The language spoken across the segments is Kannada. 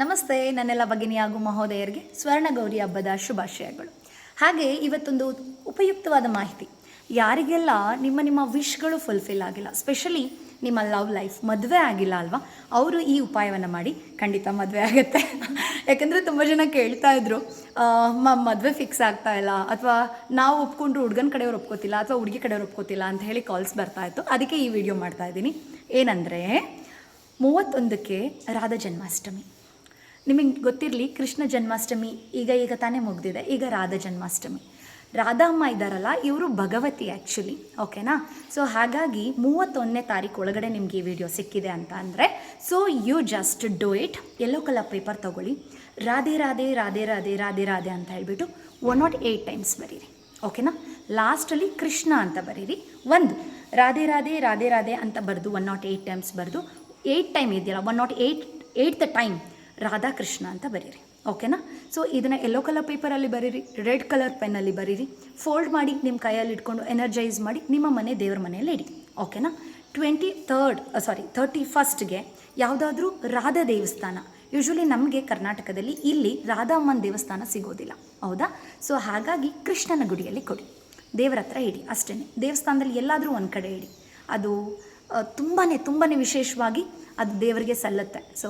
ನಮಸ್ತೆ, ನನ್ನೆಲ್ಲ ಭಗಿನಿ ಹಾಗೂ ಮಹೋದಯರಿಗೆ ಸ್ವರ್ಣಗೌರಿ ಹಬ್ಬದ ಶುಭಾಶಯಗಳು. ಹಾಗೆ ಇವತ್ತೊಂದು ಉಪಯುಕ್ತವಾದ ಮಾಹಿತಿ. ಯಾರಿಗೆಲ್ಲ ನಿಮ್ಮ ವಿಶ್ಗಳು ಫುಲ್ಫಿಲ್ ಆಗಿಲ್ಲ, ಸ್ಪೆಷಲಿ ನಿಮ್ಮ ಲವ್ ಲೈಫ್, ಮದುವೆ ಆಗಿಲ್ಲ ಅಲ್ವಾ, ಅವರು ಈ ಉಪಾಯವನ್ನು ಮಾಡಿ ಖಂಡಿತ ಮದುವೆ ಆಗುತ್ತೆ. ಯಾಕಂದರೆ ತುಂಬ ಜನ ಕೇಳ್ತಾ ಇದ್ರು, ಮದುವೆ ಫಿಕ್ಸ್ ಆಗ್ತಾ ಇಲ್ಲ, ಅಥವಾ ನಾವು ಒಪ್ಕೊಂಡ್ರು ಹುಡುಗನ ಕಡೆಯವ್ರು ಒಪ್ಕೋತಿಲ್ಲ, ಅಥವಾ ಹುಡುಗಿ ಕಡೆಯವ್ರು ಒಪ್ಕೋತಿಲ್ಲ ಅಂತ ಹೇಳಿ ಕಾಲ್ಸ್ ಬರ್ತಾ ಇತ್ತು. ಅದಕ್ಕೆ ಈ ವಿಡಿಯೋ ಮಾಡ್ತಾ ಇದ್ದೀನಿ. ಏನಂದರೆ 31ಕ್ಕೆ ರಾಧಾ ಜನ್ಮಾಷ್ಟಮಿ. ನಿಮಗೆ ಗೊತ್ತಿರಲಿ, ಕೃಷ್ಣ ಜನ್ಮಾಷ್ಟಮಿ ಈಗ ತಾನೇ ಮುಗಿದಿದೆ. ಈಗ ರಾಧಾ ಜನ್ಮಾಷ್ಟಮಿ. ರಾಧಾ ಅಮ್ಮ ಇದ್ದಾರಲ್ಲ, ಇವರು ಭಗವತಿ ಆ್ಯಕ್ಚುಲಿ, ಓಕೆನಾ. ಸೊ ಹಾಗಾಗಿ 31ನೇ ತಾರೀಕು ಒಳಗಡೆ ನಿಮಗೆ ಈ ವಿಡಿಯೋ ಸಿಕ್ಕಿದೆ ಅಂತ ಅಂದರೆ, so you just do it. Yellow colour paper ತೊಗೊಳ್ಳಿ, ರಾಧೆ ರಾಧೆ ರಾಧೆ ರಾಧೆ ರಾಧೆ ರಾಧೆ ಅಂತ ಹೇಳಿಬಿಟ್ಟು 108 ಟೈಮ್ಸ್ ಬರೀರಿ, ಓಕೆನಾ. ಲಾಸ್ಟಲ್ಲಿ ಕೃಷ್ಣ ಅಂತ ಬರೀರಿ. ಒಂದು ರಾಧೆ ರಾಧೆ ರಾಧೆ ರಾಧೆ ಅಂತ ಬರೆದು 108 ಟೈಮ್ಸ್ ಬರೆದು 8 ಟೈಮ್ ಇದೆಯಲ್ಲ, 108th ಟೈಮ್ ರಾಧಾಕೃಷ್ಣ ಅಂತ ಬರೀರಿ, ಓಕೆನಾ. ಸೊ ಇದನ್ನು ಯೆಲ್ಲೋ ಕಲರ್ ಪೇಪರಲ್ಲಿ ಬರೀರಿ, ರೆಡ್ ಕಲರ್ ಪೆನ್ನಲ್ಲಿ ಬರೀರಿ, ಫೋಲ್ಡ್ ಮಾಡಿ ನಿಮ್ಮ ಕೈಯಲ್ಲಿ ಇಟ್ಕೊಂಡು ಎನರ್ಜೈಸ್ ಮಾಡಿ ನಿಮ್ಮ ಮನೆ ದೇವ್ರ ಮನೆಯಲ್ಲಿ ಇಡಿ, ಓಕೆನಾ. 31ಗೆ ಯಾವುದಾದ್ರೂ ರಾಧಾ ದೇವಸ್ಥಾನ, ಯೂಶ್ವಲಿ ನಮಗೆ ಕರ್ನಾಟಕದಲ್ಲಿ ಇಲ್ಲಿ ರಾಧಾ ಅಮ್ಮನ ದೇವಸ್ಥಾನ ಸಿಗೋದಿಲ್ಲ, ಹೌದಾ. ಸೊ ಹಾಗಾಗಿ ಕೃಷ್ಣನ ಗುಡಿಯಲ್ಲಿ ಕೊಡಿ, ದೇವರ ಹತ್ರ ಇಡಿ, ಅಷ್ಟೇ. ದೇವಸ್ಥಾನದಲ್ಲಿ ಎಲ್ಲಾದರೂ ಒಂದು ಕಡೆ ಇಡಿ, ಅದು ತುಂಬಾ ವಿಶೇಷವಾಗಿ ಅದು ದೇವರಿಗೆ ಸಲ್ಲುತ್ತೆ. ಸೊ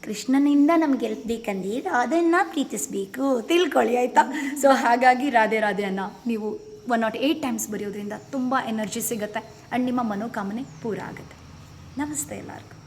ಕೃಷ್ಣನಿಂದ ನಮಗೆ ಬೇಕಂದ್ರೆ ಅದನ್ನು ಪ್ರೀತಿಸಬೇಕು, ತಿಳ್ಕೊಳ್ಳಿ, ಆಯಿತಾ. ಸೊ ಹಾಗಾಗಿ ರಾಧೆ ರಾಧೆಯನ್ನು ನೀವು 108 ಟೈಮ್ಸ್ ಬರೆಯೋದ್ರಿಂದ ತುಂಬ ಎನರ್ಜಿ ಸಿಗುತ್ತೆ ಆ್ಯಂಡ್ ನಿಮ್ಮ ಮನೋಕಾಮನೆ ಪೂರ ಆಗುತ್ತೆ. ನಮಸ್ತೆ ಎಲ್ಲರಿಗೂ.